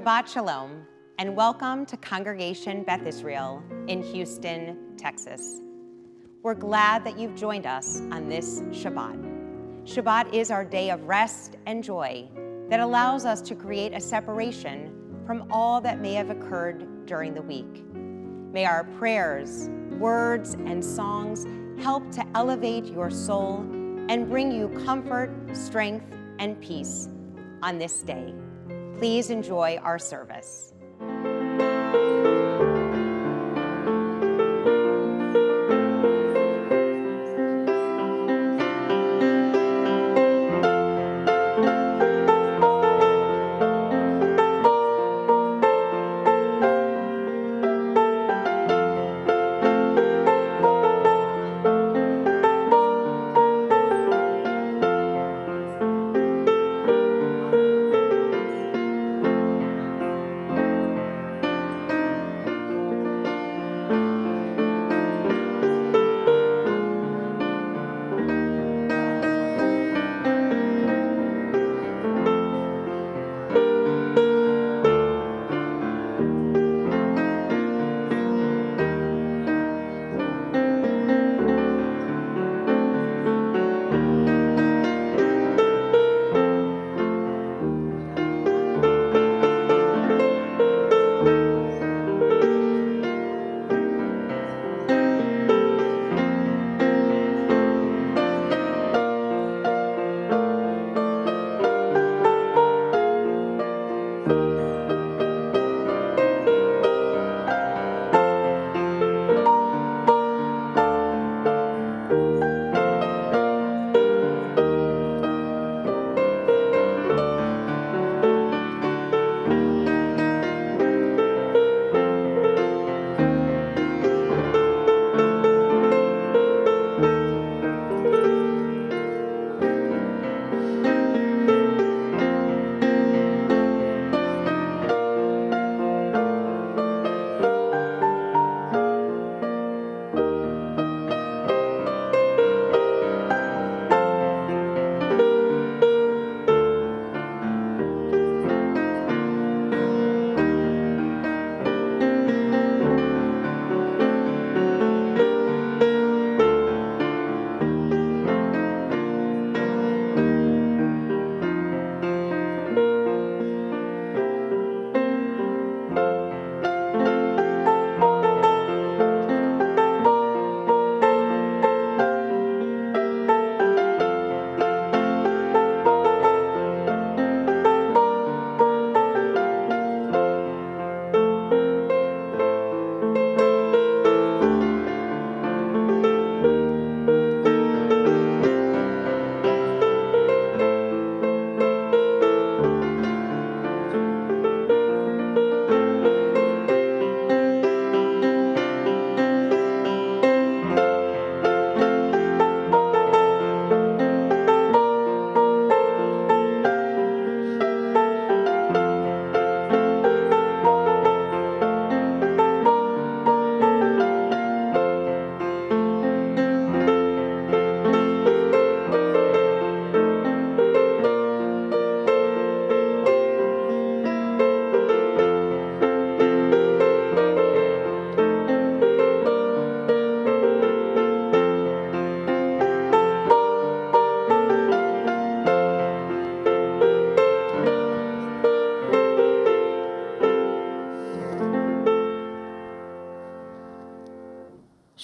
Shabbat Shalom, and welcome to Congregation Beth Israel in Houston, Texas. We're glad that you've joined us on this Shabbat. Shabbat is our day of rest and joy that allows us to create a separation from all that may have occurred during the week. May our prayers, words, and songs help to elevate your soul and bring you comfort, strength, and peace on this day. Please enjoy our service.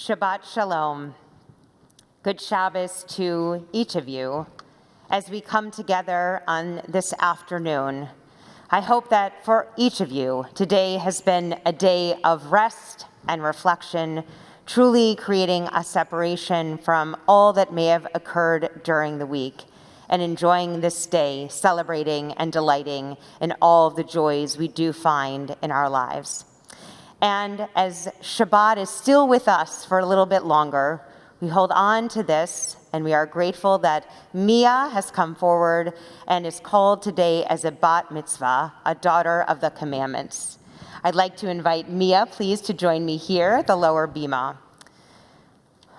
Shabbat Shalom. Good Shabbos to each of you as we come together on this afternoon. I hope that for each of you, today has been a day of rest and reflection, truly creating a separation from all that may have occurred during the week and enjoying this day, celebrating and delighting in all of the joys we do find in our lives. And as Shabbat is still with us for a little bit longer, we hold on to this, and we are grateful that Mia has come forward and is called today as a Bat Mitzvah, a daughter of the commandments. I'd like to invite Mia, please, to join me here at the lower bima.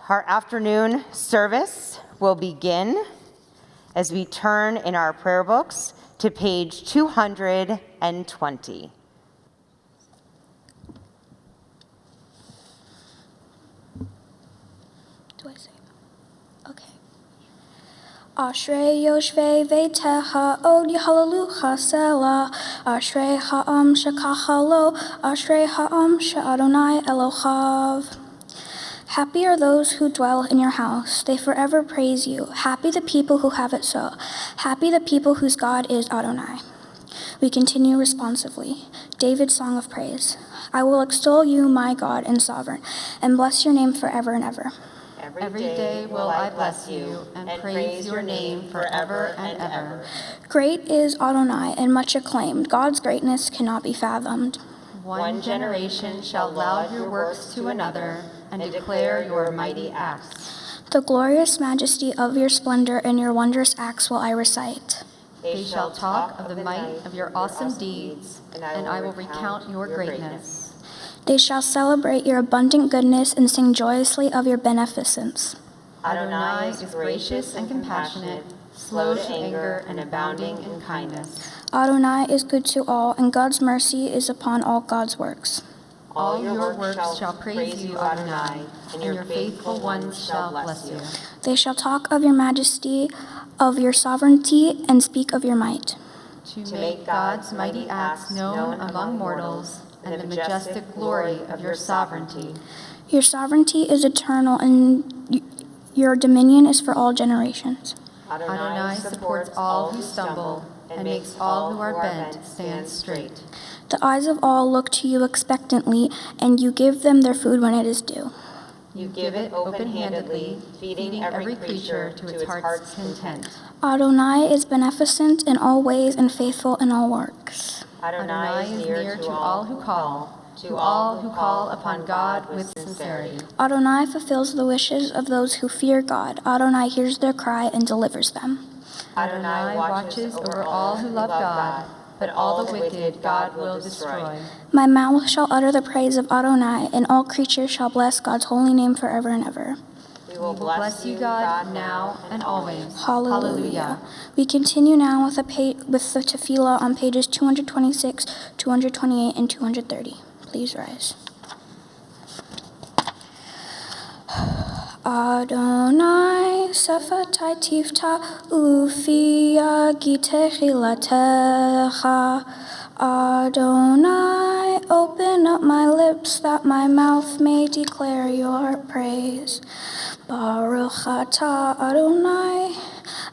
Our afternoon service will begin as we turn in our prayer books to page 220. Do I say? Okay. Ashrei yoshvei veitecha od yahalalu chasela. Ashrei ha'am shekachalo. Ashrei ha'am she'adonai Elochav. Happy are those who dwell in your house. They forever praise you. Happy the people who have it so. Happy the people whose God is Adonai. We continue responsively. David's song of praise. I will extol you, my God and sovereign, and bless your name forever and ever. Every day will I bless you and praise your name forever and ever. Great is Adonai and much acclaimed. God's greatness cannot be fathomed. One generation shall laud your works to another and declare your mighty acts. The glorious majesty of your splendor and your wondrous acts will I recite. They shall talk of the might of your awesome deeds, and I will recount your greatness. They shall celebrate your abundant goodness and sing joyously of your beneficence. Adonai is gracious and compassionate, slow to anger and abounding in kindness. Adonai is good to all, and God's mercy is upon all God's works. All your works shall praise you, Adonai, and your faithful ones shall bless you. They shall talk of your majesty, of your sovereignty, and speak of your might. To make God's mighty acts known among mortals, and the majestic glory of your sovereignty. Your sovereignty is eternal, and your dominion is for all generations. Adonai supports all who stumble, and makes all who are bent stand straight. The eyes of all look to you expectantly, and you give them their food when it is due. You give it open-handedly, feeding every creature to its heart's content. Adonai is beneficent in all ways and faithful in all works. Adonai is near to all who call upon God with sincerity. Adonai fulfills the wishes of those who fear God. Adonai hears their cry and delivers them. Adonai watches over all who love God, but all the wicked God will destroy. My mouth shall utter the praise of Adonai, and all creatures shall bless God's holy name forever and ever. We will bless you, God, now and always. Hallelujah. We continue now with the tefillah on pages 226, 228, and 230. Please rise. Adonai sefatai tifta ufi agitechilatecha. Adonai, open up my lips that my mouth may declare your praise. Baruch atah Adonai,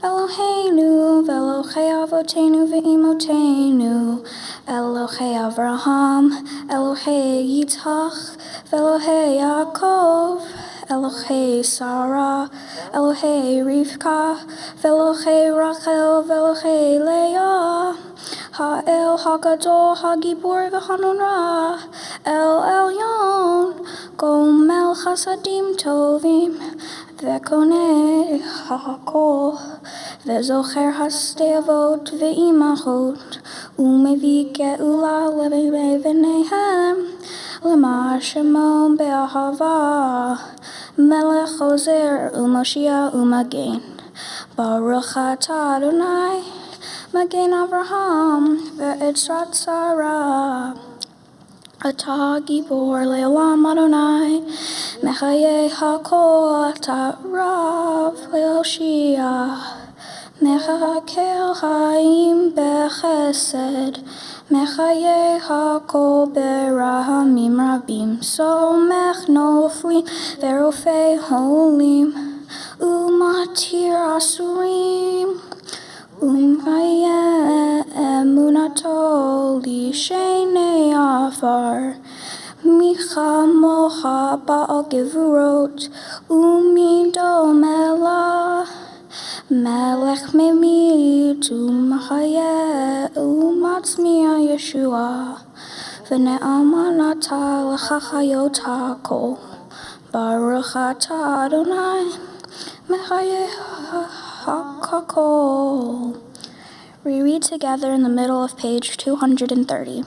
Eloheinu ve'Elohei avoteinu ve'imotenu, Elohei Avraham, Elohei Yitzchak, ve'Elohei Yaakov, Elohei Sarah, Elohei Rivka, ve'Elohei Rachel, ve'Elohei Leah, Ha'el Hagadol Hagibor v'Hanunra, El Elyon, Gomel Chasadim Tovim, Ve'koneh Hakol, Ve'zocher Hasteavot Ve'imachot, Umevi Ge'ula Le'Venehem, Lema Shemon Be'ahava, Melech Ozer U'Moshiach U'Magen, Baruch atah Adonai, Magen Avraham, ve'etzrat Sarah. Atah gibor le'olam Adonai, mechayeh hakol atah rav le'oshia. Mechakel ha'im bechesed, mechayeh hakol berahamim rabim. Somech noflim ve'rofei holim, umatir asurim. Emunato li sheinei afar, micha mocha ba'al gevurot, umido melah, melech memit umachayeh umatzmiya Yeshua, v'ne'amanata l'chachayot hakol, baruch atah Adonai, mechayeh hakol. We read together in the middle of page 230.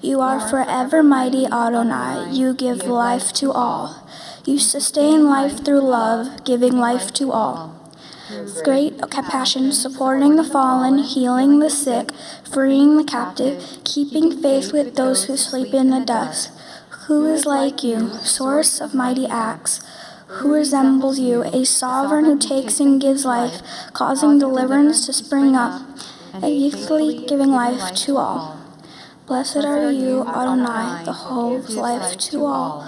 You are forever mighty, Adonai. You give life to all. You sustain life through love, giving life to all. great compassion, supporting the fallen, healing the sick, freeing the captive, keeping faith with those who sleep in the dust. Who is like you, source of mighty acts? Who resembles you, a sovereign who takes and gives life, causing deliverance to spring up, and faithfully giving life to all? Blessed are you, Adonai, the whole of life to all.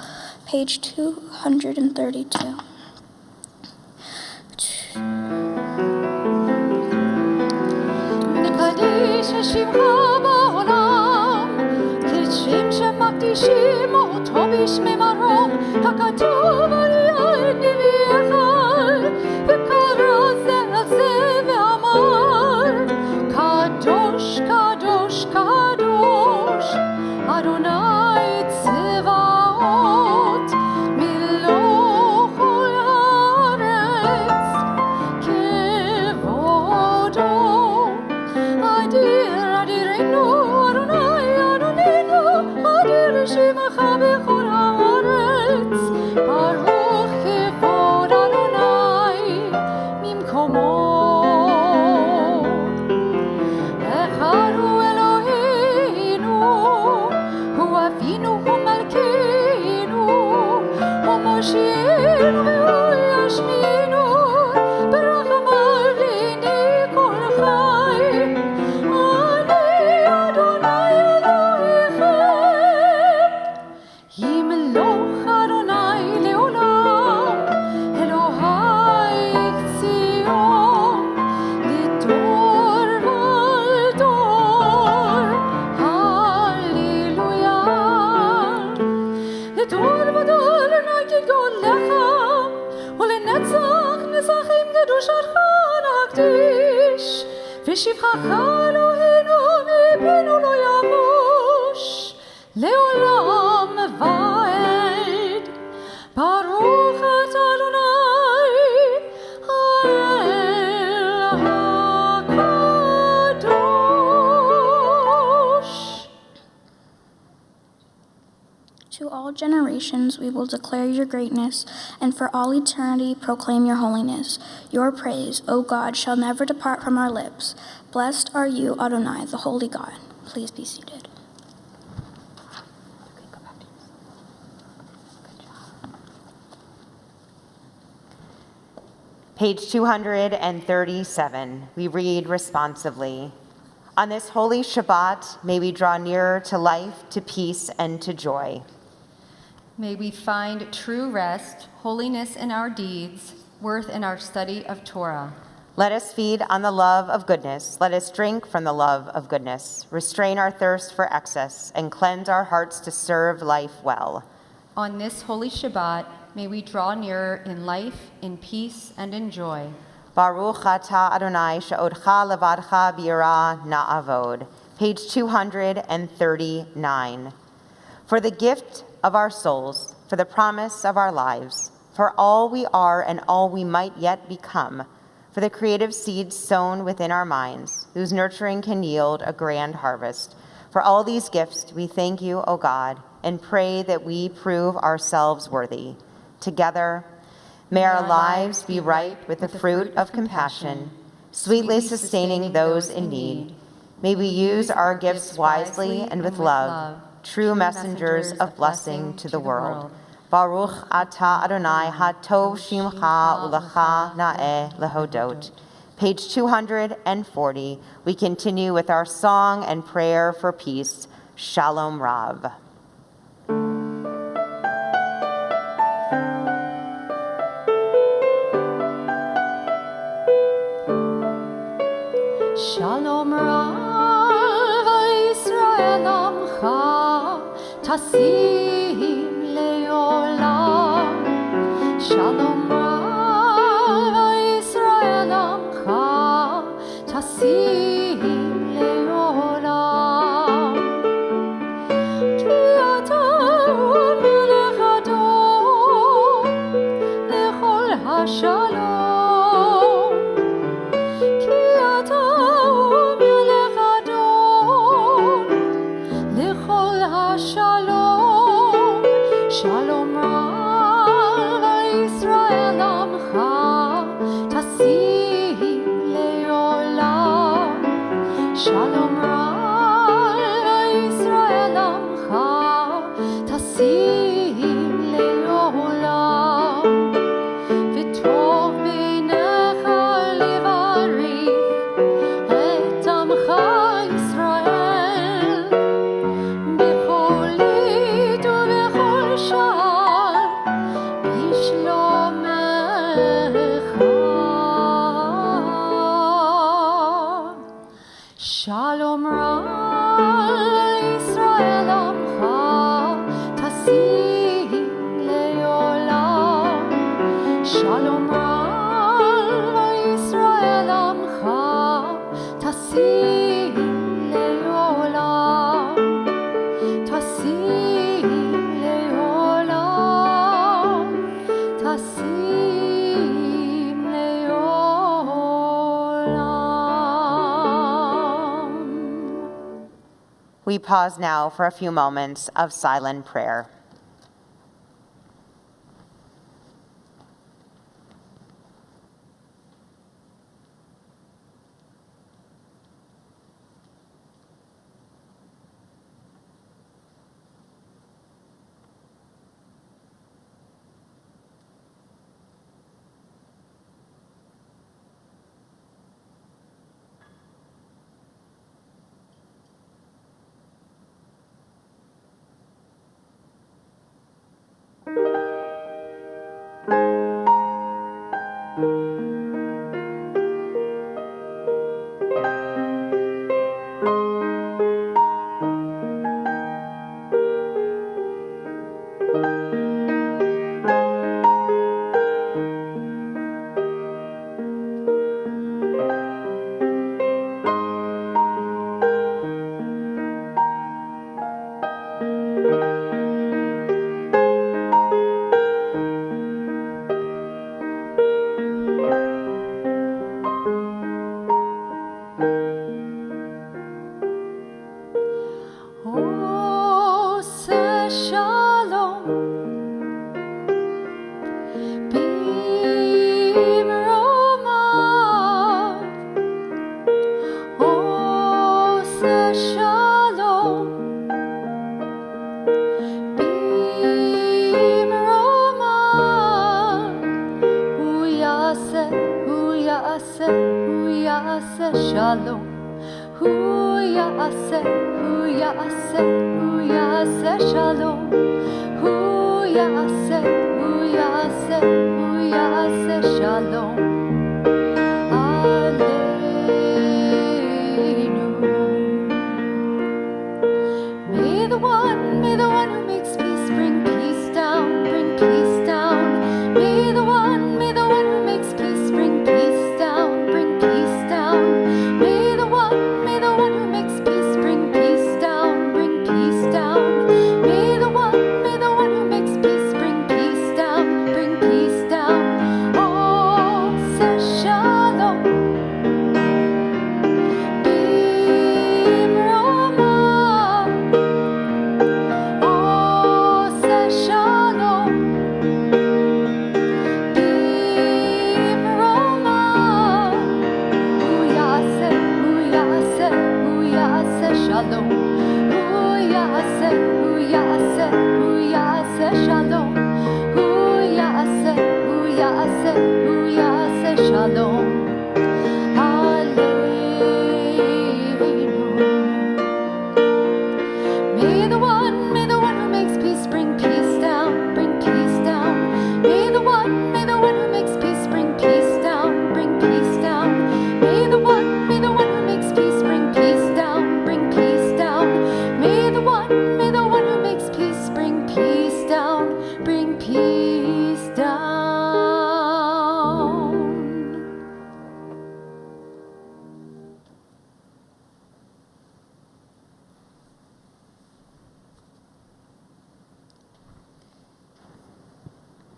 Page 232. כשם שמקדישים אותו בשמי מרום, הכתוב על יד נביאך, וקרא זה על זה ואמר, קדוש, קדוש, קדוש, אדוני צבאות, מלוא כל הארץ, כבודו, אדיר, אדירנו, שמך בכל הארץ, ברוך כבוד אדוני ממקומו. אחד הוא אלוהינו, הוא אבינו, הוא מלכנו, הוא מושיענו והוא ישמינו, ברחמיו לעיני כל חי. אני אדוני ימלוך אדוני לעולם, אלוהי ציון, לדור ולדור, הללויה. לדור ודור נגיד גאולך, ולנצח נצחים קדושתך נקדיש, ושבחך אלוהינו מפינו לא ימוש, לעולם ועד. ברוך אתה אדוני האל הקדוש. To all generations we will declare your greatness, and for all eternity proclaim your holiness. Your praise, O God, shall never depart from our lips. Blessed are you, Adonai, the holy God. Please be seated. Page 237, we read responsively. On this holy Shabbat, may we draw nearer to life, to peace, and to joy. May we find true rest, holiness in our deeds, worth in our study of Torah. Let us feed on the love of goodness. Let us drink from the love of goodness. Restrain our thirst for excess and cleanse our hearts to serve life well. On this holy Shabbat, may we draw nearer in life, in peace, and in joy. Baruch atah Adonai she'odcha levadcha b'yirah na'avod. Page 239. For the gift of our souls, for the promise of our lives, for all we are and all we might yet become, for the creative seeds sown within our minds, whose nurturing can yield a grand harvest. For all these gifts, we thank you, O God, and pray that we prove ourselves worthy. Together, may our lives be ripe with the fruit of compassion, sweetly sustaining those in need. May we use our gifts wisely and with love, true messengers of blessing to the world. Baruch atah Adonai hatov shimcha ulecha na'eh lehodot. Page 240, we continue with our song and prayer for peace, Shalom Rav. Shalom Rav Israel amcha tasim leolam. Shalom Rav Israel amcha tasim leolam. Ki ata melech adon lechol hashalom. Ki ata melech adon lechol hashalom. Shalom Rav Israel amcha tasim we pause now for a few moments of silent prayer.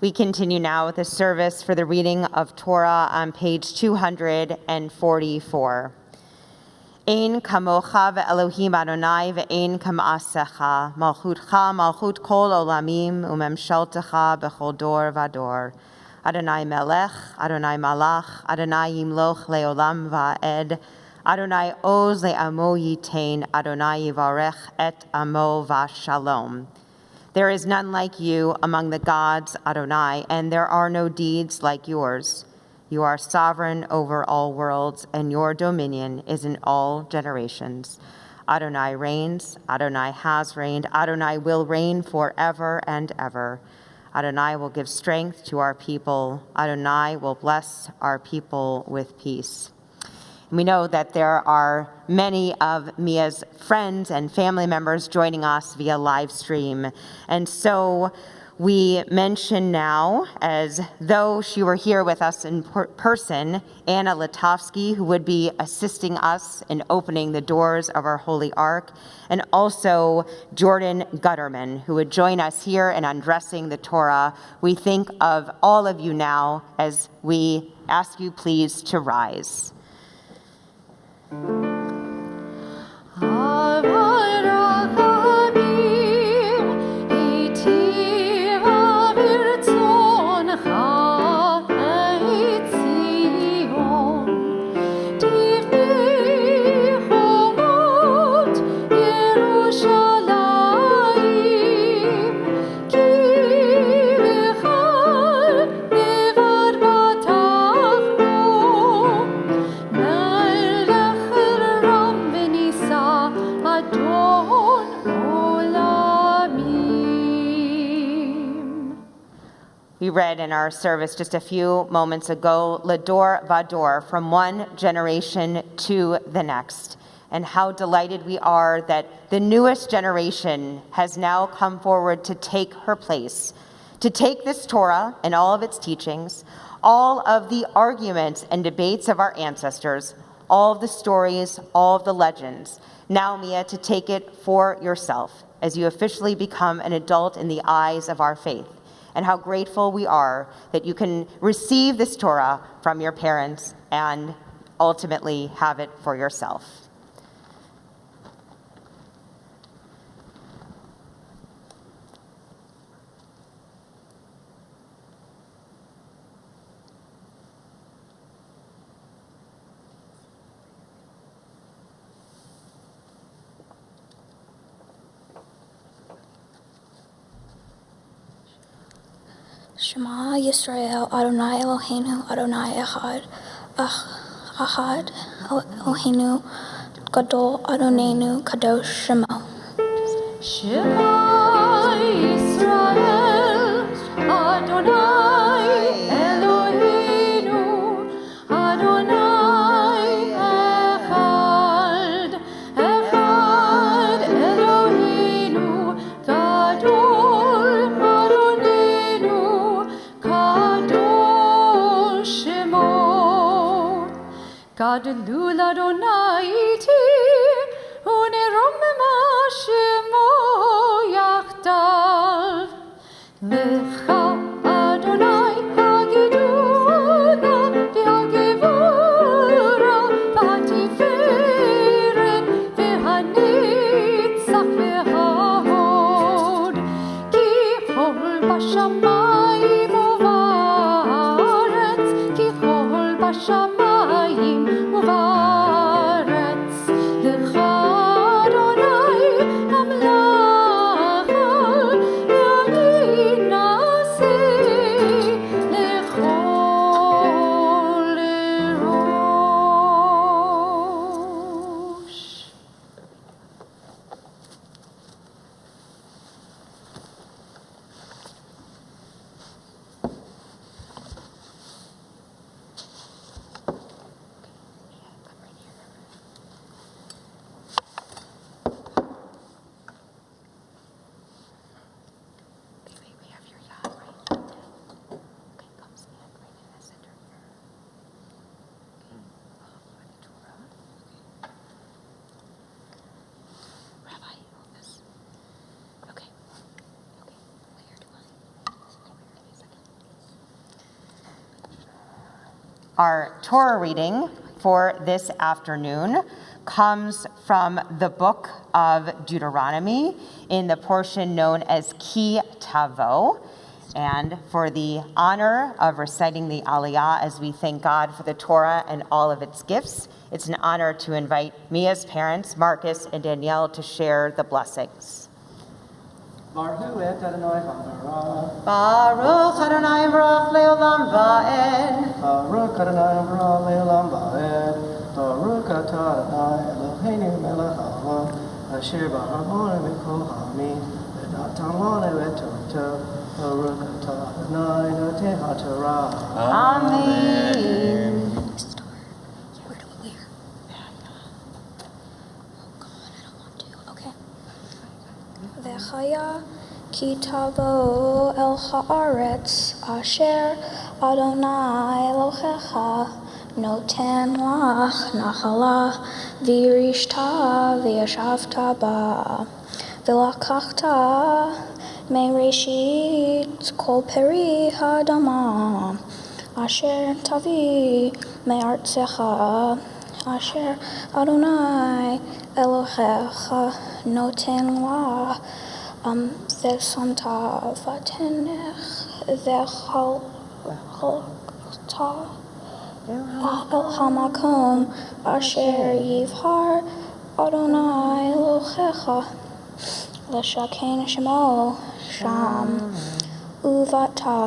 We continue now with the service for the reading of Torah on page 244. Ein kamocha ve'Elohim Adonai ve'ein kama'asecha, malchutcha malchut kol olamim umemshaltecha bechol dor vador. Adonai melech, Adonai malach, Adonai yimloch leolam va'ed, Adonai oz le'amo yitain, Adonai yivarech et amo v'shalom. There is none like you among the gods, Adonai, and there are no deeds like yours. You are sovereign over all worlds, and your dominion is in all generations. Adonai reigns, Adonai has reigned, Adonai will reign forever and ever. Adonai will give strength to our people. Adonai will bless our people with peace. We know that there are many of Mia's friends and family members joining us via live stream. And so we mention now, as though she were here with us in person, Anna Litovsky, who would be assisting us in opening the doors of our Holy Ark, and also Jordan Gutterman, who would join us here in undressing the Torah. We think of all of you now as we ask you please to rise. Our We read in our service just a few moments ago, Lador Vador, from one generation to the next, and how delighted we are that the newest generation has now come forward to take her place, to take this Torah and all of its teachings, all of the arguments and debates of our ancestors, all of the stories, all of the legends. Now, Mia, to take it for yourself as you officially become an adult in the eyes of our faith, and how grateful we are that you can receive this Torah from your parents and ultimately have it for yourself. Shema Yisrael, Adonai Eloheinu, Adonai Echad, Ahad Eloheinu, Gadol Adonenu, Kadosh Shema. Shema Yisrael, Adonai Eloheinu, Adonai Echad, Echad Eloheinu, Gadol Adonenu, Kadosh Shemo. Gadolu l'Adonai iti, uneromema Shemo yachdav. Lecha Adonai hagiduna v'hagevura v'hatiferet v'hanitzach v'hahod. Ki chol b'shamayim u'va'aretz, ki chol b'shamayim u'va'aretz. Lecha Adonai hamlacha yamin naseh lechol rosh. We have your yad, right? Okay, come stand right in the center here. For the Torah. Rabbi, hold this. Okay. Where do I? Give me a second. Our Torah reading for this afternoon comes from the book of Deuteronomy in the portion known as Ki Tavo. And for the honor of reciting the Aliyah as we thank God for the Torah and all of its gifts, it's an honor to invite Mia's parents, Marcus and Danielle, to share the blessings. Baruch Adonai Ha'ara. Baruch Adonai Baruch Leolam Va'ed. Baruch Adonai Baruch Le'olam Va'ed. Baruch Atah Adonai Eloheinu melech haolam, asher b'harmoni mikol ha'amin, v'natan lanu et Torah. Baruch Atah Adonai notei ha'Torah. Amen. Where do we wear? Oh God, I don't want to. Okay. V'chaya ki tavo el haaretz asher Adonai Elohecha noten lach nachala v'yirishta v'yashavta ba v'lakachta me'reshit kol peri ha'adama asher tavi me'artzecha asher Adonai Elohecha noten la v'santa v'tenech v'chalta el hamakom asher yivhar Adonai Elohecha l'shaken shemo sham uvata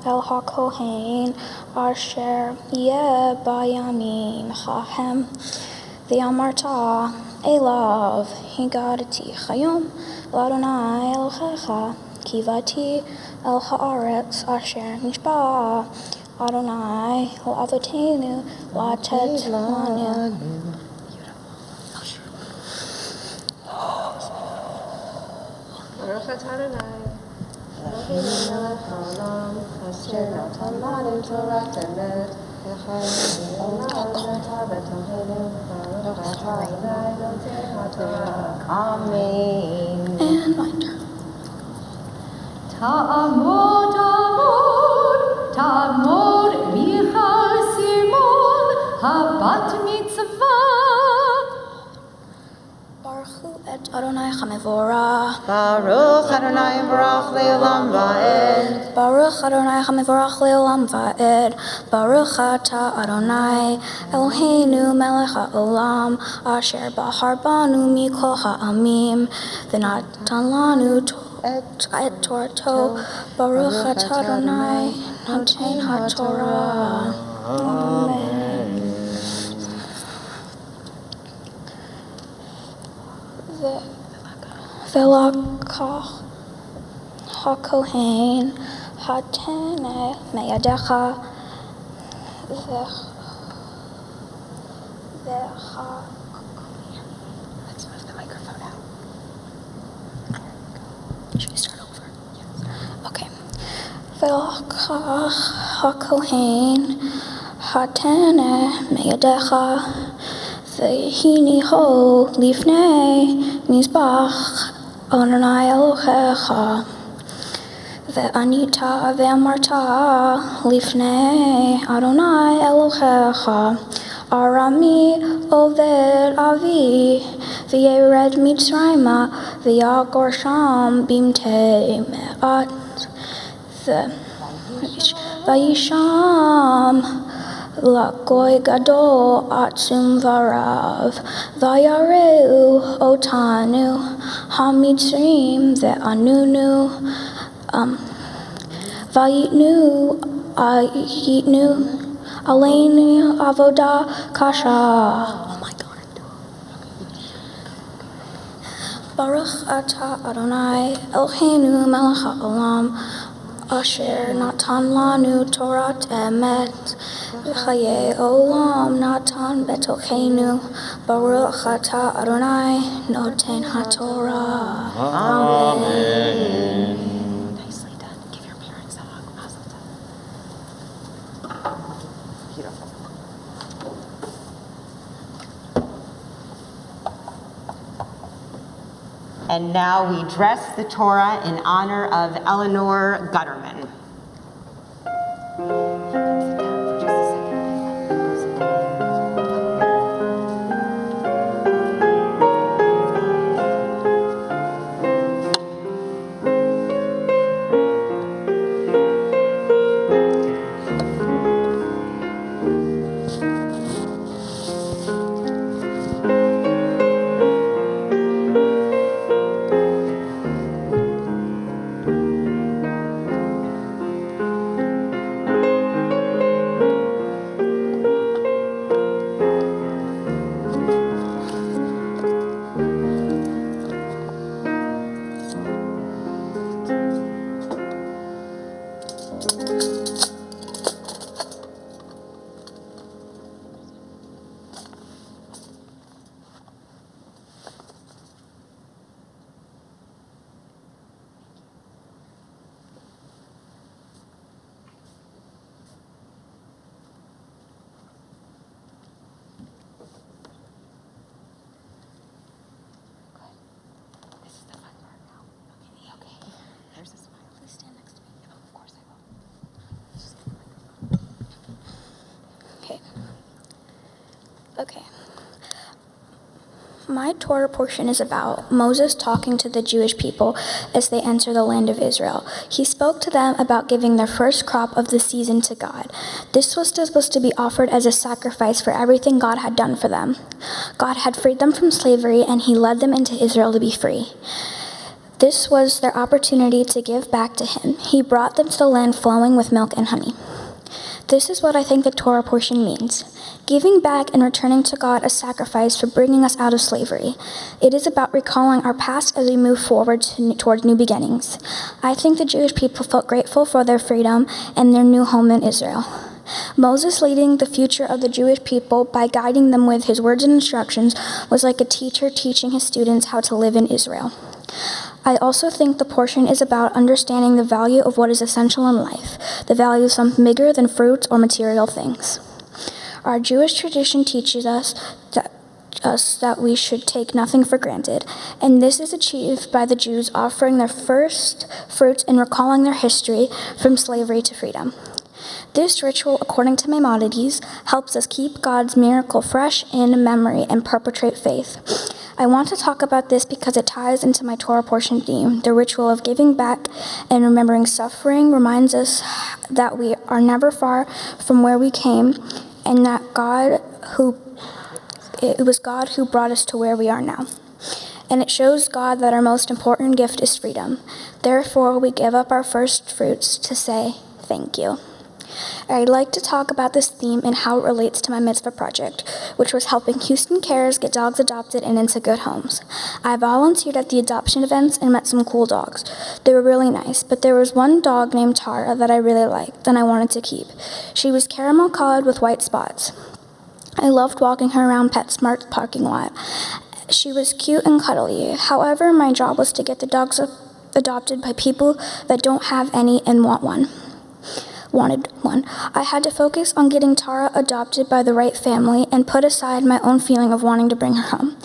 el hakohen asher yeh bayamim chahem v'yamarta elav higadati chayom l'Adonai Elohecha kivati el haaretz asher nishba Adonai l'avotenu latet lanu. Baruch atah Adonai, Eloheinu melech haolam, asher natan lanu Torah emet, v'chayim olam v'atah b'tohenu, Baruch atah Adonai notei haTorah. Amen. And my turn. Ta'amod, ta'amod, Michal Simon, Bat Mitzvah. Baruchu et Adonai Chamevorah. Baruch Adonai Barach Le'olam Va'ed. Baruch Adonai Chamevorach Le'olam Va'ed. Baruch atah Adonai Eloheinu melech ha'olam asher bahar banu mikol ha'amim v'natan lanu et Torato. Baruch atah Adonai noten haTorah. Amen. Velakach hakohen hatene meyadecha vecha. Let's move the microphone out. Should we start over? Yes. Okay. Velakach hakohen hatene meyadecha. V'hini ho lifnei mizbach Adonai Elohecha ve'anita ve'amarta lifnei Adonai Elohecha Arami oved avi v'yered Mitzrayma v'yagor sham bimtei me'at v'yisham Lagoy gadol atzum varav vayareu otanu hamitzrim ve'anunu vayitnu ayitnu aleinu avoda kasha. Oh my God. Baruch atah Adonai Eloheinu melech ha'olam asher natan lanu Torah emet v'chayei olam natan betochenu. Baruch atah Adonai noten haTorah. Amen. Nicely done. Give your parents a hug. Beautiful. And now we dress the Torah in honor of Eleanor Gutterman. Okay. My Torah portion is about Moses talking to the Jewish people as they enter the land of Israel. He spoke to them about giving their first crop of the season to God. This was supposed to be offered as a sacrifice for everything God had done for them. God had freed them from slavery, and he led them into Israel to be free. This was their opportunity to give back to him. He brought them to the land flowing with milk and honey. This is what I think the Torah portion means: giving back and returning to God a sacrifice for bringing us out of slavery. It is about recalling our past as we move forward towards new beginnings. I think the Jewish people felt grateful for their freedom and their new home in Israel. Moses leading the future of the Jewish people by guiding them with his words and instructions was like a teacher teaching his students how to live in Israel. I also think the portion is about understanding the value of what is essential in life, the value of something bigger than fruits or material things. Our Jewish tradition teaches us that we should take nothing for granted, and this is achieved by the Jews offering their first fruits and recalling their history from slavery to freedom. This ritual, according to Maimonides, helps us keep God's miracle fresh in memory and perpetuate faith. I want to talk about this because it ties into my Torah portion theme. The ritual of giving back and remembering suffering reminds us that we are never far from where we came, and that it was God who brought us to where we are now. And it shows God that our most important gift is freedom. Therefore, we give up our first fruits to say thank you. I'd like to talk about this theme and how it relates to my mitzvah project, which was helping Houston Cares get dogs adopted and into good homes. I volunteered at the adoption events and met some cool dogs. They were really nice, but there was one dog named Tara that I really liked and I wanted to keep. She was caramel-colored with white spots. I loved walking her around PetSmart's parking lot. She was cute and cuddly. However, my job was to get the dogs adopted by people that don't have any and wanted one. I had to focus on getting Tara adopted by the right family and put aside my own feeling of wanting to bring her home.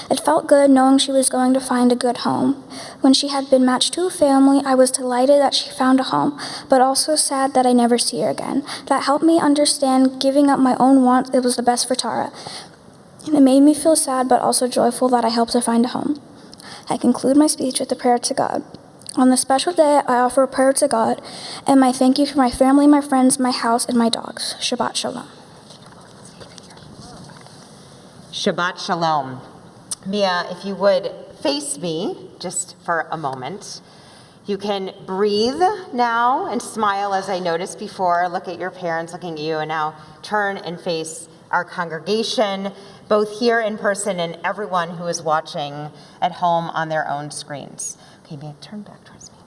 It felt good knowing she was going to find a good home. When she had been matched to a family, I was delighted that she found a home, but also sad that I never see her again. That helped me understand giving up my own wants, it was the best for Tara. And it made me feel sad but also joyful that I helped her find a home. I conclude my speech with a prayer to God. On this special day, I offer a prayer to God and my thank you for my family, my friends, my house, and my dogs. Shabbat Shalom. Shabbat Shalom. Mia, if you would face me just for a moment. You can breathe now and smile as I noticed before. Look at your parents looking at you, and now turn and face our congregation, both here in person and everyone who is watching at home on their own screens. Okay, Mia, turn back towards me.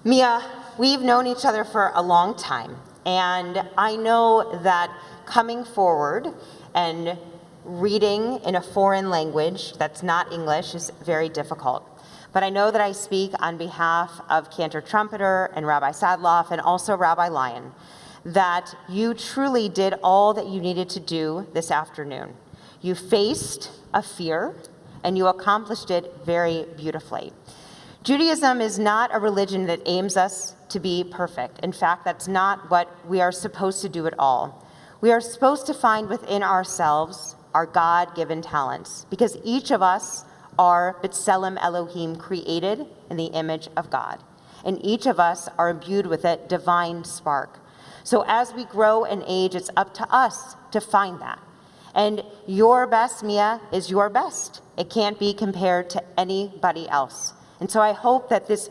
Mia, we've known each other for a long time, and I know that coming forward and reading in a foreign language that's not English is very difficult. But I know that I speak on behalf of Cantor Trumpeter and Rabbi Sadloff and also Rabbi Lyon, that you truly did all that you needed to do this afternoon. You faced a fear, and you accomplished it very beautifully. Judaism is not a religion that aims us to be perfect. In fact, that's not what we are supposed to do at all. We are supposed to find within ourselves our God-given talents, because each of us are B'Tselem Elohim, created in the image of God. And each of us are imbued with a divine spark. So as we grow and age, it's up to us to find that. And your best, Mia, is your best. It can't be compared to anybody else. And so I hope that this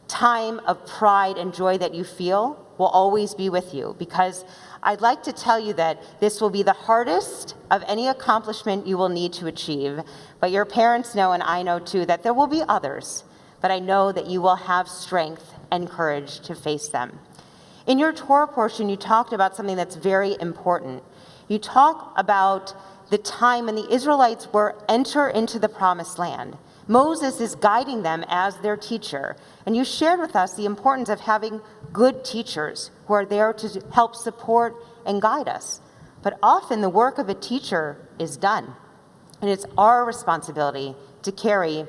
time of pride and joy that you feel will always be with you, because I'd like to tell you that this will be the hardest of any accomplishment you will need to achieve. But your parents know, and I know too, that there will be others. But I know that you will have strength and courage to face them. In your Torah portion, you talked about something that's very important. You talk about the time when the Israelites were enter into the promised land. Moses is guiding them as their teacher. And you shared with us the importance of having good teachers who are there to help support and guide us. But often the work of a teacher is done. And it's our responsibility to carry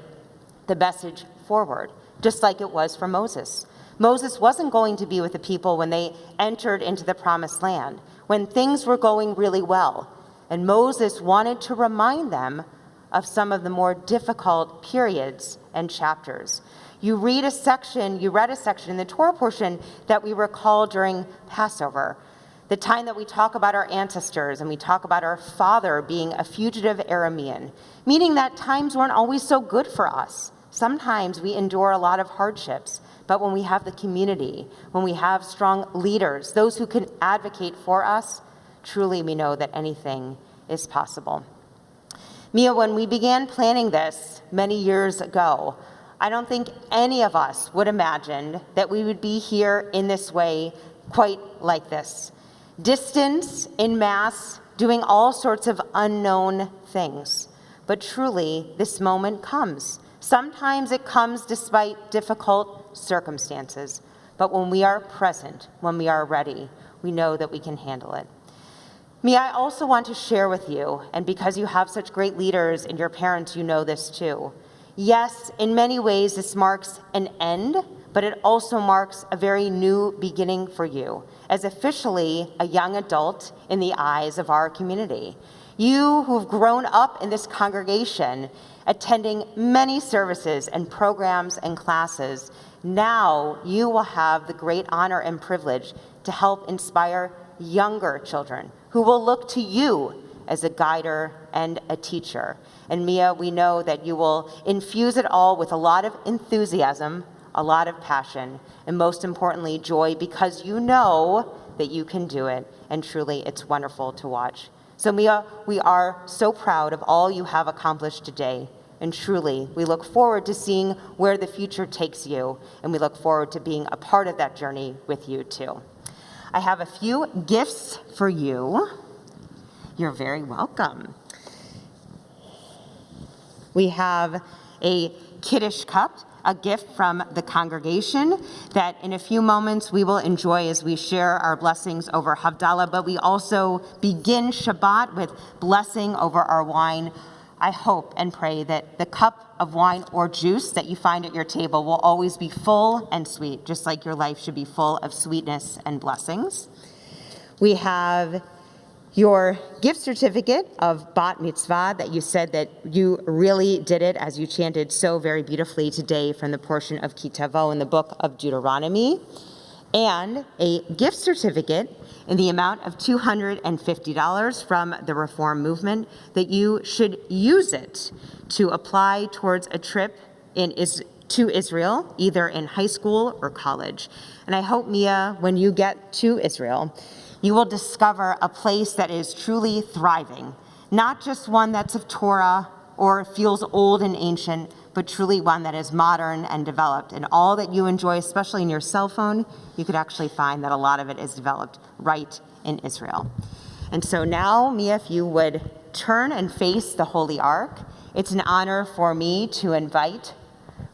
the message forward, just like it was for Moses. Moses wasn't going to be with the people when they entered into the promised land, when things were going really well. And Moses wanted to remind them of some of the more difficult periods and chapters. You read a section in the Torah portion that we recall during Passover, the time that we talk about our ancestors and we talk about our father being a fugitive Aramean, meaning that times weren't always so good for us. Sometimes we endure a lot of hardships, But when we have the community, when we have strong leaders, those who can advocate for us, truly we know that anything is possible. Mia, when we began planning this many years ago, I don't think any of us would imagine that we would be here in this way, quite like this. Distance, en masse, doing all sorts of unknown things. But truly, this moment comes. Sometimes it comes despite difficult circumstances. But when we are present, when we are ready, we know that we can handle it. Mia, I also want to share with you, and because you have such great leaders and your parents, you know this too. Yes, in many ways this marks an end, but it also marks a very new beginning for you, as officially a young adult in the eyes of our community. You who've grown up in this congregation, attending many services and programs and classes, now you will have the great honor and privilege to help inspire younger children who will look to you as a guider and a teacher. And Mia, we know that you will infuse it all with a lot of enthusiasm, a lot of passion, and most importantly, joy, because you know that you can do it, and truly it's wonderful to watch. So Mia, we are so proud of all you have accomplished today, and truly we look forward to seeing where the future takes you, and we look forward to being a part of that journey with you too. I have a few gifts for you. You're very welcome. We have a Kiddush cup, a gift from the congregation that in a few moments we will enjoy as we share our blessings over Havdalah, but we also begin Shabbat with blessing over our wine. I hope and pray that the cup of wine or juice that you find at your table will always be full and sweet, just like your life should be full of sweetness and blessings. We have your gift certificate of Bat Mitzvah that you said that you really did it, as you chanted so very beautifully today from the portion of Kitavo in the book of Deuteronomy, and a gift certificate in the amount of $250 from the Reform Movement that you should use it to apply towards a trip to Israel, either in high school or college. And I hope, Mia, when you get to Israel, you will discover a place that is truly thriving, not just one that's of Torah or feels old and ancient, but truly one that is modern and developed. And all that you enjoy, especially in your cell phone, you could actually find that a lot of it is developed right in Israel. And so now, Mia, if you would turn and face the Holy Ark, it's an honor for me to invite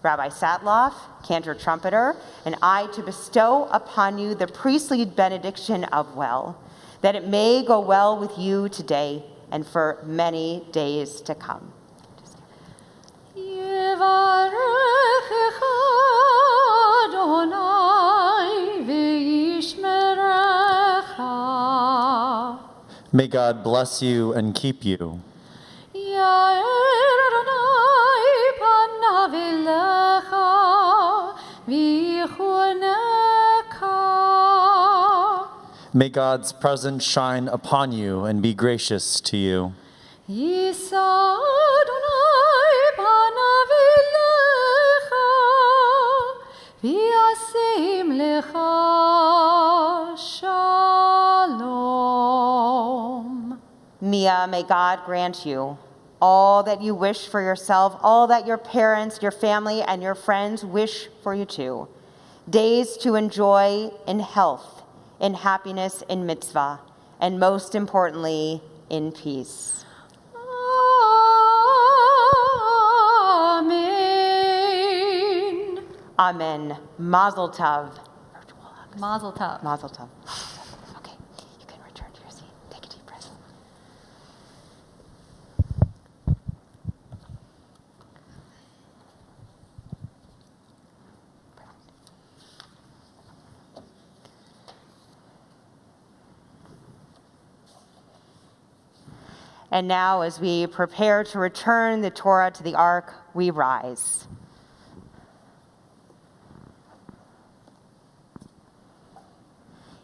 Rabbi Satloff, cantor trumpeter, and I to bestow upon you the priestly benediction of well, that it may go well with you today and for many days to come. May God bless you and keep you. May God's presence shine upon you and be gracious to you. Mia, may God grant you all that you wish for yourself, all that your parents, your family, and your friends wish for you too. Days to enjoy in health, in happiness, in mitzvah, and most importantly, in peace. Amen. Amen. Mazel tov. Mazel tov. Mazel tov. Okay, you can return to your seat. Take a deep breath. And now, as we prepare to return the Torah to the Ark, we rise.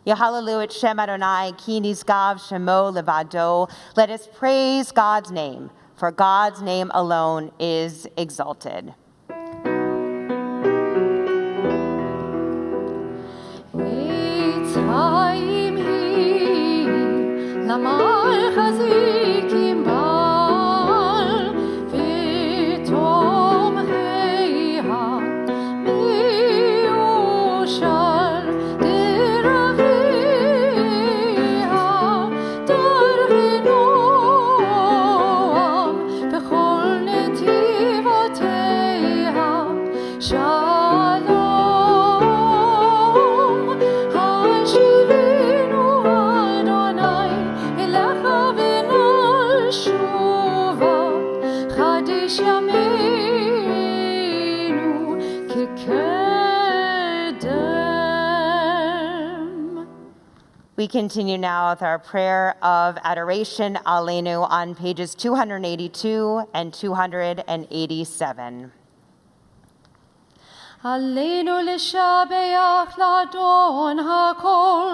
Yahalelu et Shem Adonai, ki nizgav shemo levado. Let us praise God's name, for God's name alone is exalted. We continue now with our prayer of adoration, Aleinu, on pages 282 and 287. Aleinu לשבח לאדון הכל,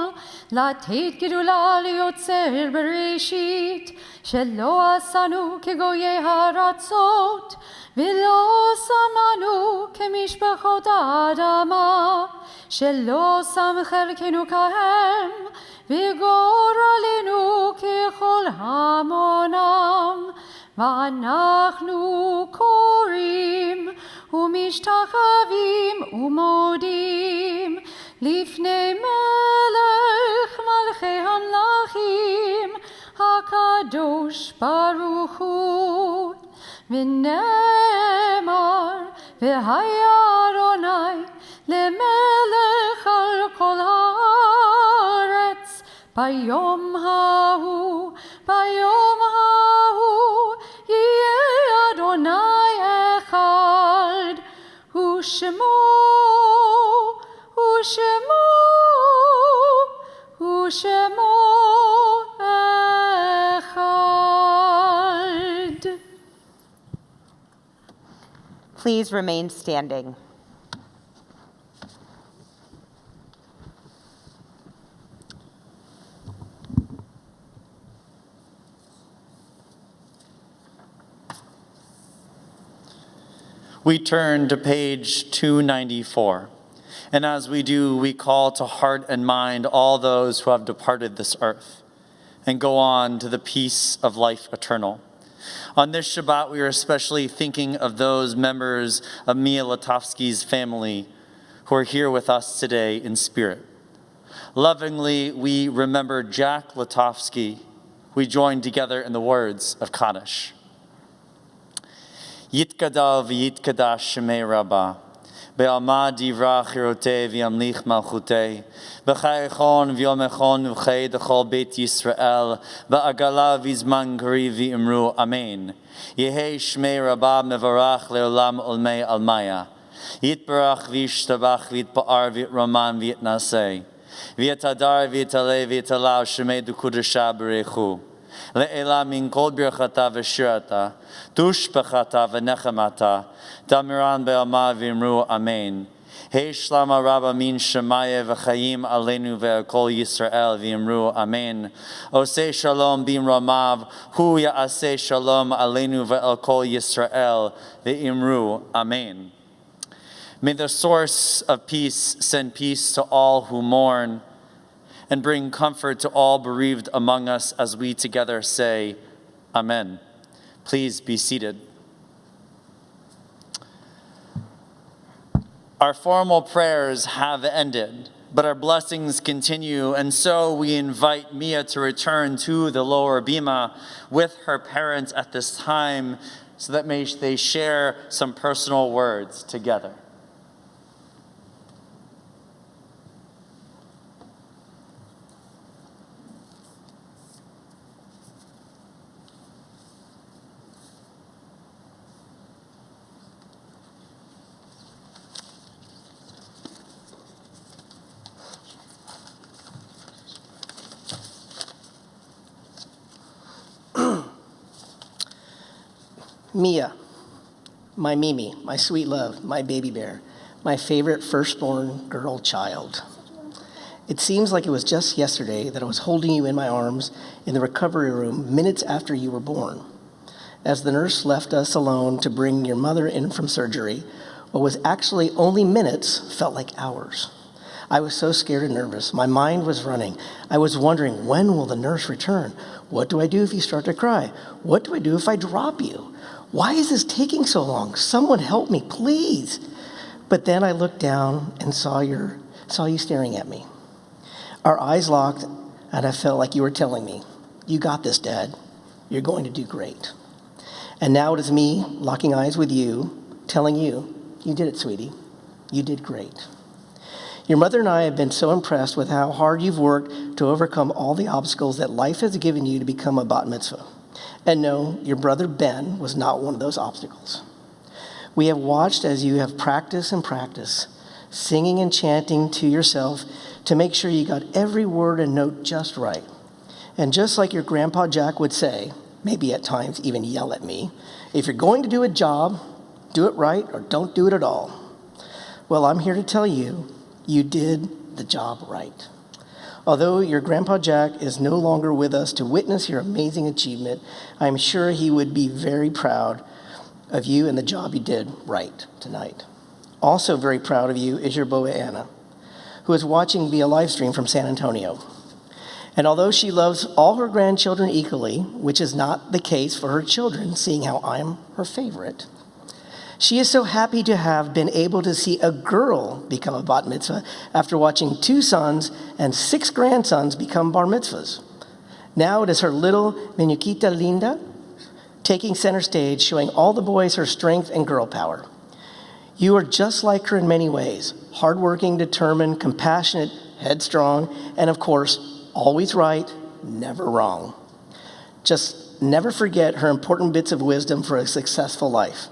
לתת גדולה ליוצר בראשית, שלא עשנו כגויי הארצות, ולא שמנו כמשפחות האדמה, שלא שם חלקנו כהם, וגורלנו ככל המונם, ואנחנו קוראים ומשתחווים ומודים לפני מלך מלכי המלכים הקדוש ברוך הוא. ונאמר והיה אדוני למלך על כל הארץ ביום ההוא יהיה אדוני אחד ושמו אחד. Please remain standing. We turn to page 294. And as we do, we call to heart and mind all those who have departed this earth and go on to the peace of life eternal. On this Shabbat, we are especially thinking of those members of Mia Latovsky's family who are here with us today in spirit. Lovingly, we remember Jack Latovsky. We join together in the words of Kaddish. Yitkadav v'yitkadash shemei Rabbah, be'alma divra chirotei v'yamlich malchutei, b'chayechon v'yomechon v'chay d'chol Beit Israel, v'agala v'zman kari v'imru amen. Yehei shmei Rabbah mevarach le'olam olmei almaya. Yitbarach v'yishtabach v'yitpa'ar v'yitroman v'yitnasei. V'yitadar v'yitalei v'yitalav shemei d'kudasha b'reichu. Le'ela min kol birchata v'shirata, tushpachata v'nechamata, damiran be'alma v'imru amen. Hei shlama rabba min shemaya v'chayim aleinu ve'kol Yisrael v'imru amen. Osei shalom bim ramav, hu ya'asei shalom aleinu ve'kol Yisrael v'imru amen. May the source of peace send peace to all who mourn, and bring comfort to all bereaved among us as we together say, Amen. Please be seated. Our formal prayers have ended, but our blessings continue, and so we invite Mia to return to the lower bima with her parents at this time so that they share some personal words together. Mia, my Mimi, my sweet love, my baby bear, my favorite firstborn girl child. It seems like it was just yesterday that I was holding you in my arms in the recovery room minutes after you were born. As the nurse left us alone to bring your mother in from surgery, what was actually only minutes felt like hours. I was so scared and nervous. My mind was running. I was wondering, when will the nurse return? What do I do if you start to cry? What do I do if I drop you? Why is this taking so long? Someone help me, please. But then I looked down and saw you staring at me. Our eyes locked, and I felt like you were telling me, you got this, Dad. You're going to do great. And now it is me locking eyes with you, telling you, you did it, sweetie. You did great. Your mother and I have been so impressed with how hard you've worked to overcome all the obstacles that life has given you to become a bat mitzvah. And no, your brother Ben was not one of those obstacles. We have watched as you have practiced and practiced, singing and chanting to yourself to make sure you got every word and note just right. And just like your Grandpa Jack would say, maybe at times even yell at me, if you're going to do a job, do it right or don't do it at all. Well, I'm here to tell you, you did the job right. Although your Grandpa Jack is no longer with us to witness your amazing achievement, I'm sure he would be very proud of you and the job you did right tonight. Also very proud of you is your boa Anna, who is watching via live stream from San Antonio. And although she loves all her grandchildren equally, which is not the case for her children, seeing how I'm her favorite, she is so happy to have been able to see a girl become a bat mitzvah after watching 2 sons and 6 grandsons become bar mitzvahs. Now it is her little Menuquita Linda taking center stage, showing all the boys her strength and girl power. You are just like her in many ways, hardworking, determined, compassionate, headstrong, and of course, always right, never wrong. Just never forget her important bits of wisdom for a successful life.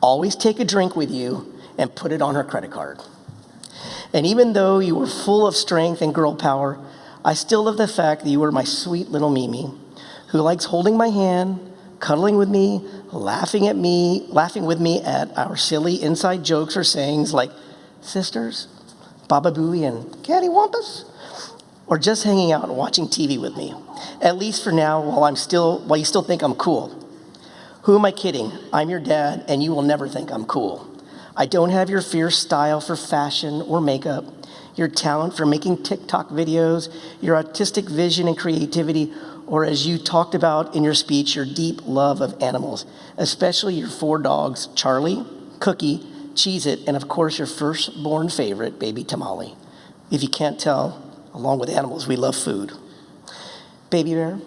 Always take a drink with you and put it on her credit card. And even though you were full of strength and girl power, I still love the fact that you were my sweet little Mimi, who likes holding my hand, cuddling with me, laughing with me at our silly inside jokes or sayings like sisters, Baba Booey, and Cattywampus, or just hanging out and watching TV with me. At least for now, while you still think I'm cool. Who am I kidding? I'm your dad, and you will never think I'm cool. I don't have your fierce style for fashion or makeup, your talent for making TikTok videos, your artistic vision and creativity, or as you talked about in your speech, your deep love of animals, especially your 4 dogs, Charlie, Cookie, Cheez-It, and of course your firstborn favorite, baby Tamale. If you can't tell, along with animals, we love food. Baby Bear,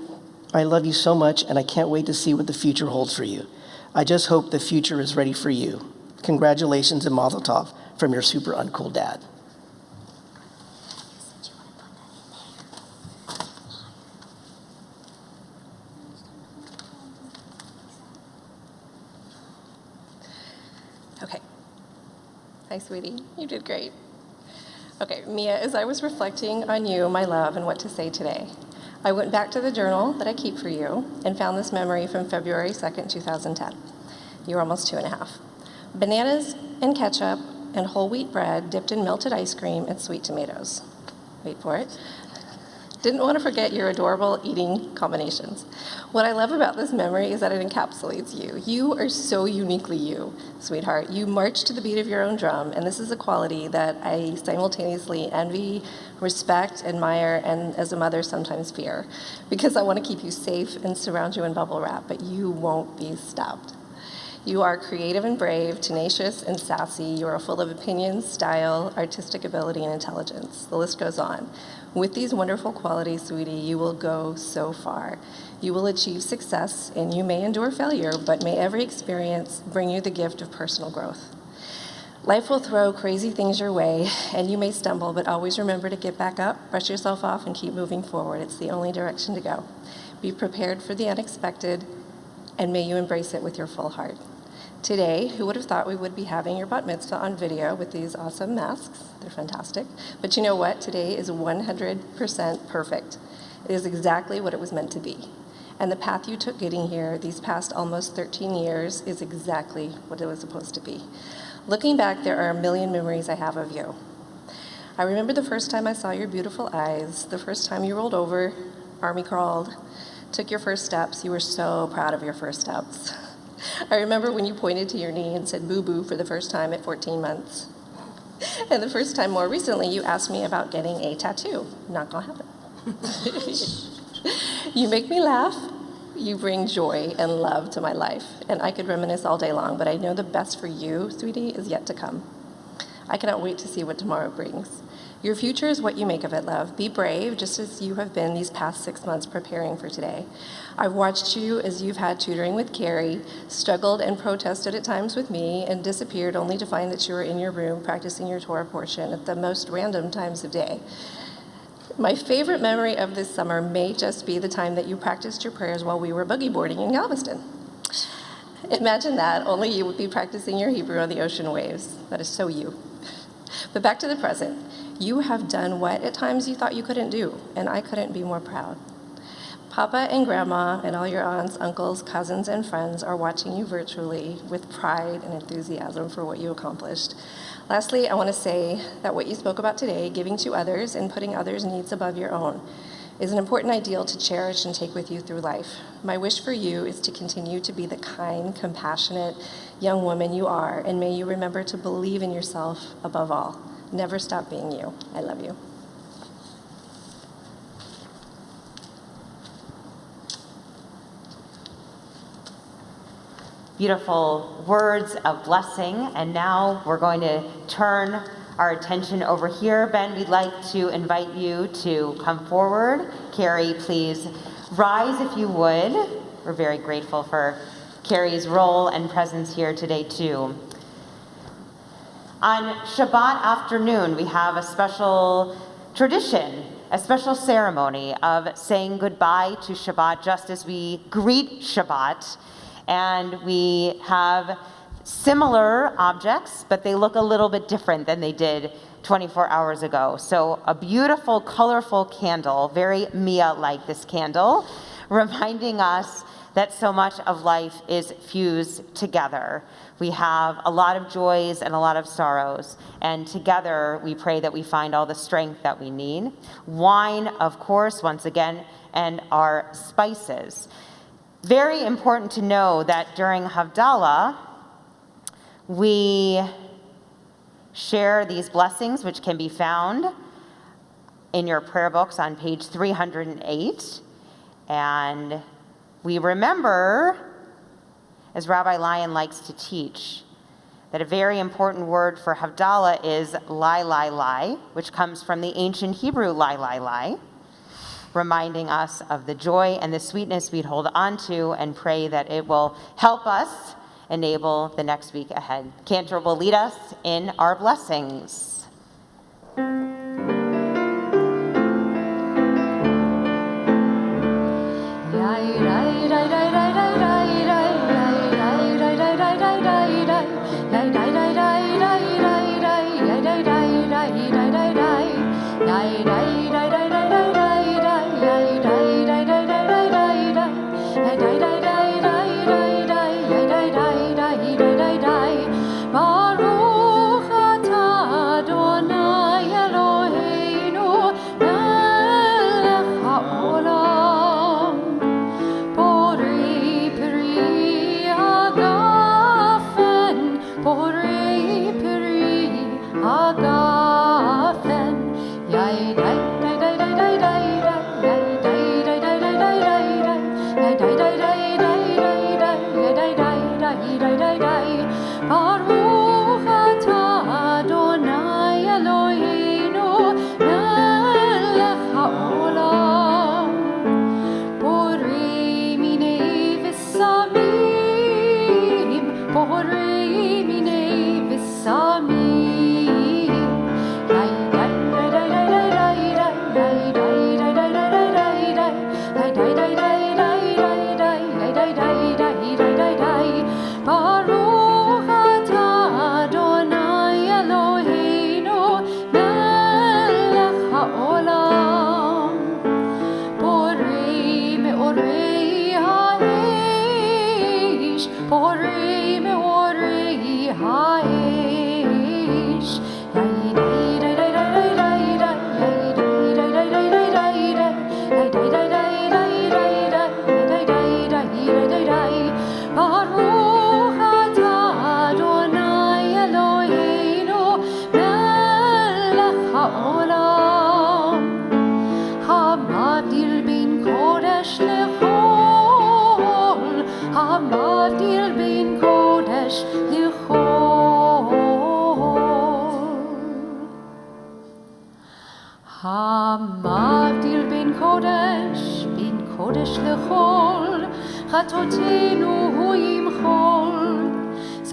I love you so much, and I can't wait to see what the future holds for you. I just hope the future is ready for you. Congratulations and mazel tov from your super uncool dad. Okay. Hi, sweetie. You did great. Okay, Mia, as I was reflecting on you, my love, and what to say today, I went back to the journal that I keep for you and found this memory from February 2nd, 2010. You were almost 2.5. Bananas and ketchup and whole wheat bread dipped in melted ice cream and sweet tomatoes. Wait for it. Didn't want to forget your adorable eating combinations. What I love about this memory is that it encapsulates you. You are so uniquely you, sweetheart. You march to the beat of your own drum, and this is a quality that I simultaneously envy, respect, admire, and as a mother sometimes fear, because I want to keep you safe and surround you in bubble wrap, but you won't be stopped. You are creative and brave, tenacious and sassy. You are full of opinions, style, artistic ability, and intelligence. The list goes on. With these wonderful qualities, sweetie, you will go so far. You will achieve success, and you may endure failure, but may every experience bring you the gift of personal growth. Life will throw crazy things your way, and you may stumble, but always remember to get back up, brush yourself off, and keep moving forward. It's the only direction to go. Be prepared for the unexpected, and may you embrace it with your full heart. Today, who would have thought we would be having your bat mitzvah on video with these awesome masks? They're fantastic. But you know what? Today is 100% perfect. It is exactly what it was meant to be. And the path you took getting here these past almost 13 years is exactly what it was supposed to be. Looking back, there are a million memories I have of you. I remember the first time I saw your beautiful eyes, the first time you rolled over, army crawled, took your first steps. You were so proud of your first steps. I remember when you pointed to your knee and said boo-boo for the first time at 14 months. And the first time more recently, you asked me about getting a tattoo. Not gonna happen. You make me laugh. You bring joy and love to my life. And I could reminisce all day long, but I know the best for you, sweetie, is yet to come. I cannot wait to see what tomorrow brings. Your future is what you make of it, love. Be brave, just as you have been these past 6 months preparing for today. I've watched you as you've had tutoring with Carrie, struggled and protested at times with me, and disappeared only to find that you were in your room practicing your Torah portion at the most random times of day. My favorite memory of this summer may just be the time that you practiced your prayers while we were boogie boarding in Galveston. Imagine that, only you would be practicing your Hebrew on the ocean waves. That is so you. But back to the present. You have done what at times you thought you couldn't do, and I couldn't be more proud. Papa and Grandma and all your aunts, uncles, cousins, and friends are watching you virtually with pride and enthusiasm for what you accomplished. Lastly, I want to say that what you spoke about today, giving to others and putting others' needs above your own, is an important ideal to cherish and take with you through life. My wish for you is to continue to be the kind, compassionate young woman you are, and may you remember to believe in yourself above all. Never stop being you. I love you. Beautiful words of blessing, and now we're going to turn our attention over here. Ben, we'd like to invite you to come forward. Carrie, please rise if you would. We're very grateful for Carrie's role and presence here today too. On Shabbat afternoon, we have a special tradition, a special ceremony of saying goodbye to Shabbat just as we greet Shabbat. And we have similar objects, but they look a little bit different than they did 24 hours ago. So a beautiful, colorful candle, very Mia-like this candle, reminding us that so much of life is fused together. We have a lot of joys and a lot of sorrows, and together we pray that we find all the strength that we need. Wine, of course, once again, and our spices. Very important to know that during Havdalah, we share these blessings, which can be found in your prayer books on page 308. And we remember, as Rabbi Lyon likes to teach, that a very important word for Havdalah is lai, lai, lai, which comes from the ancient Hebrew lai, lai, lai, reminding us of the joy and the sweetness we'd hold on to and pray that it will help us enable the next week ahead. Cantor will lead us in our blessings.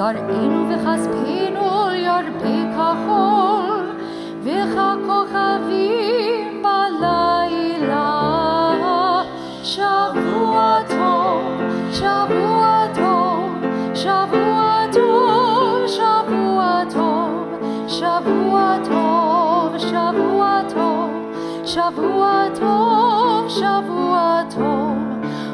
זרענו וכספנו ירבה כחול, וככוכבים בלילה. שבוע טוב, שבוע טוב, שבוע טוב, שבוע טוב, שבוע טוב, שבוע Shavua Tov,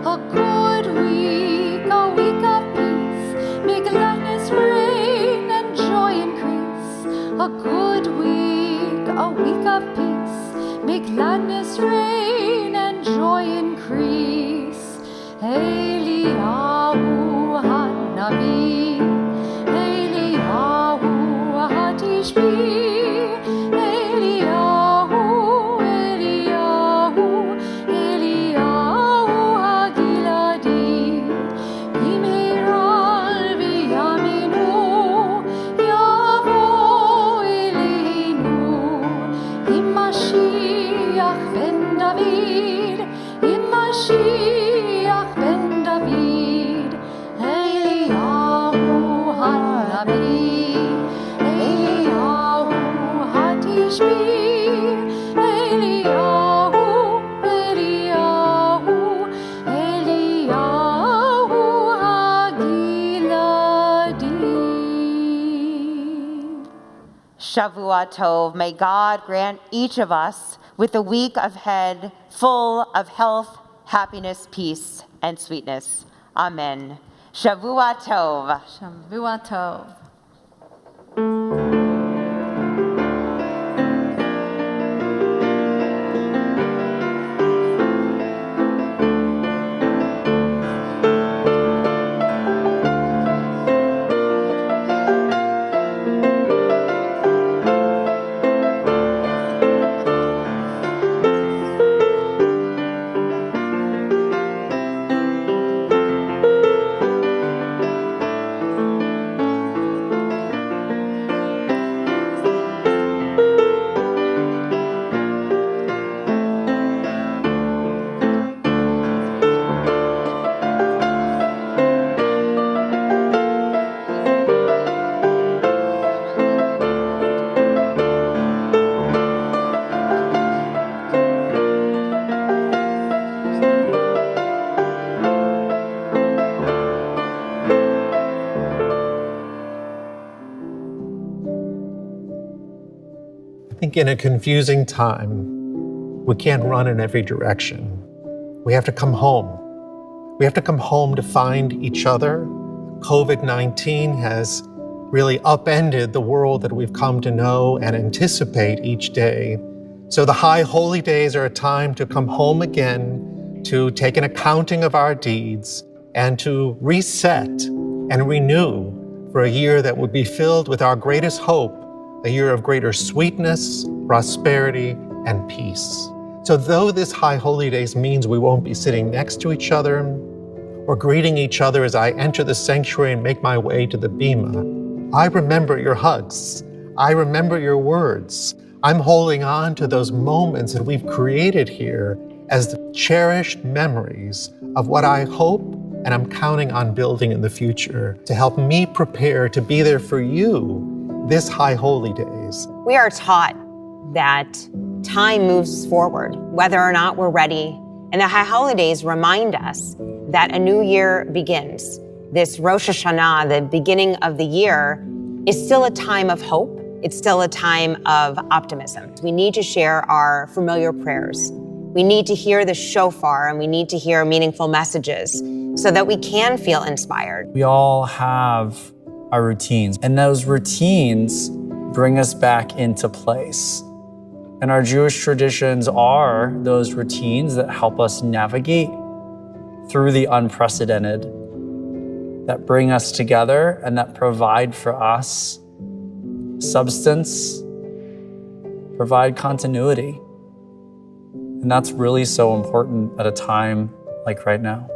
a good week, a week of peace. May gladness reign and joy increase. A good week, a week of peace. May gladness reign and joy increase. Eliyahu Hanavi, Eliyahu Hatishbi. Shavua Tov, may God grant each of us with a week ahead full of health, happiness, peace, and sweetness. Amen. Shavua Tov. Shavua Tov. I think in a confusing time, we can't run in every direction. We have to come home. We have to come home to find each other. COVID-19 has really upended the world that we've come to know and anticipate each day. So the high holy days are a time to come home again, to take an accounting of our deeds, and to reset and renew for a year that would be filled with our greatest hope, a year of greater sweetness, prosperity, and peace. So though this high holy days means we won't be sitting next to each other or greeting each other as I enter the sanctuary and make my way to the bima, I remember your hugs. I remember your words. I'm holding on to those moments that we've created here as the cherished memories of what I hope and I'm counting on building in the future to help me prepare to be there for you this high holy days. We are taught that time moves forward, whether or not we're ready. And the high holidays remind us that a new year begins. This Rosh Hashanah, the beginning of the year, is still a time of hope. It's still a time of optimism. We need to share our familiar prayers. We need to hear the shofar, and we need to hear meaningful messages so that we can feel inspired. We all have our routines, and those routines bring us back into place. And our Jewish traditions are those routines that help us navigate through the unprecedented, that bring us together and that provide for us substance, provide continuity. And that's really so important at a time like right now.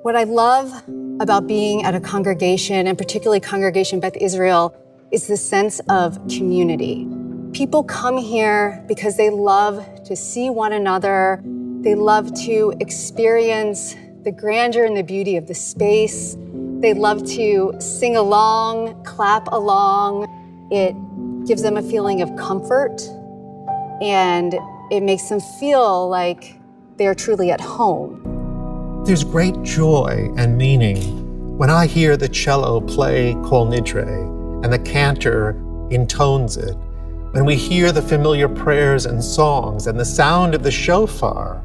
What I love about being at a congregation, and particularly Congregation Beth Israel, is the sense of community. People come here because they love to see one another. They love to experience the grandeur and the beauty of the space. They love to sing along, clap along. It gives them a feeling of comfort, and it makes them feel like they're truly at home. There's great joy and meaning when I hear the cello play Kol Nidre and the cantor intones it, When we hear the familiar prayers and songs and the sound of the shofar,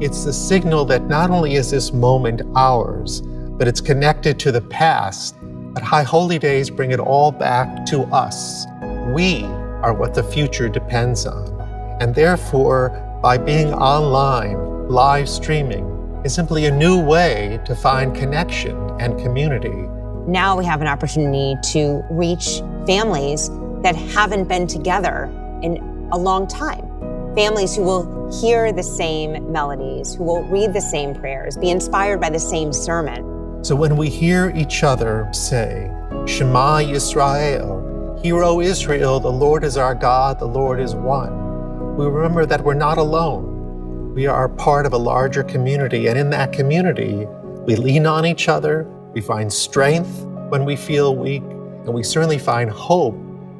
it's the signal that not only is this moment ours, but it's connected to the past. But High Holy Days bring it all back to us. We are what the future depends on. And therefore, by being online, live streaming is simply a new way to find connection and community. Now we have an opportunity to reach families that haven't been together in a long time. Families who will hear the same melodies, who will read the same prayers, be inspired by the same sermon. So when we hear each other say, Shema Yisrael, Hear, O Israel, the Lord is our God, the Lord is one, we remember that we're not alone. We are part of a larger community, and in that community, we lean on each other, we find strength when we feel weak, and we certainly find hope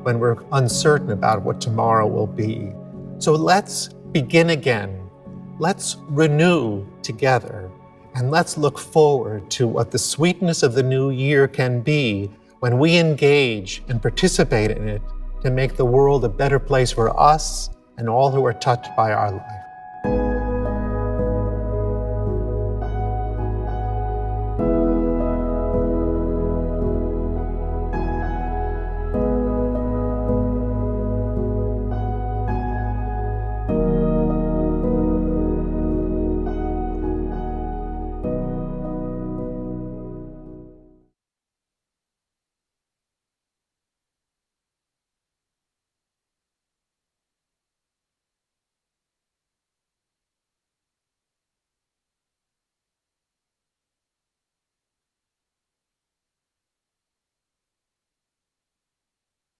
when we're uncertain about what tomorrow will be. So let's begin again. Let's renew together, and let's look forward to what the sweetness of the new year can be when we engage and participate in it to make the world a better place for us and all who are touched by our life.